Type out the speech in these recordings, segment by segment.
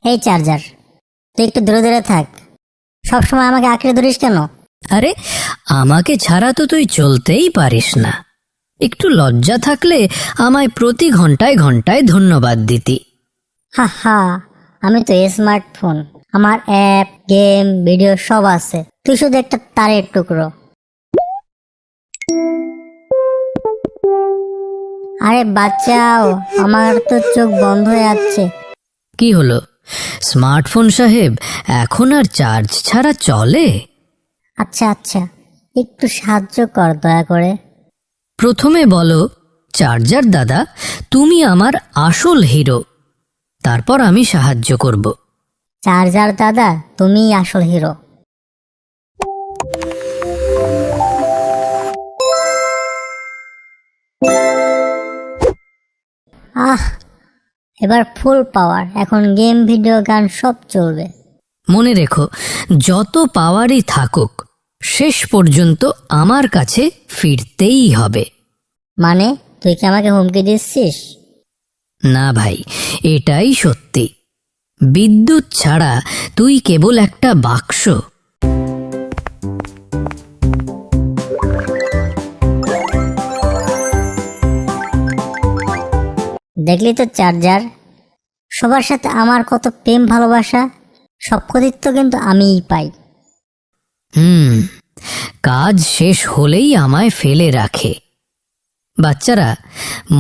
এই চার্জার, তুই একটু দূরে দূরে থাক। সবসময় আমাকে আঁকড়ে ধরিস কেন? আরে আমাকে ছাড়া তো তুই চলতেই পারিস না। একটু লজ্জা থাকলে আমায় প্রতি ঘন্টায় ঘন্টায় ধন্যবাদ দিতি। হা হা, আমি তো স্মার্টফোন, আমার অ্যাপ, গেম, ভিডিও সব আছে। তুই শুধু একটা তারের টুকরো। আরে বাঁচাও, আমার তো চোখ বন্ধ হয়ে যাচ্ছে। কি হলো স্মার্টফোন সাহেব, এখন আর চার্জ ছাড়া চলে? আচ্ছা আচ্ছা, একটু সাহায্য কর দয়া করে। প্রথমে বলো চার্জার দাদা, তুমি আমার আসল হিরো, তারপর আমি সাহায্য করব। চার্জার দাদা, তুমিই আসল হিরো। আহ, এবার ফুল পাওয়ার। এখন গেম, ভিডিও, গান সব চলবে। মনে রেখো, যত পাওয়ারই থাকুক শেষ পর্যন্ত আমার কাছে ফিরতেই হবে। মানে তুই কি আমাকে হুমকি দিচ্ছিস? না ভাই, এটাই সত্যি। বিদ্যুৎ ছাড়া তুই কেবল একটা বাক্স। দেখলি তো চার্জার, সবার সাথে আমার কত প্রেম ভালোবাসা, সব কৃতিত্ব কিন্তু আমিই পাই। কাজ শেষ হলেই আমায় ফেলে রাখে। বাচ্চারা,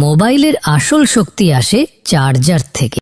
মোবাইলের আসল শক্তি আসে চার্জার থেকে।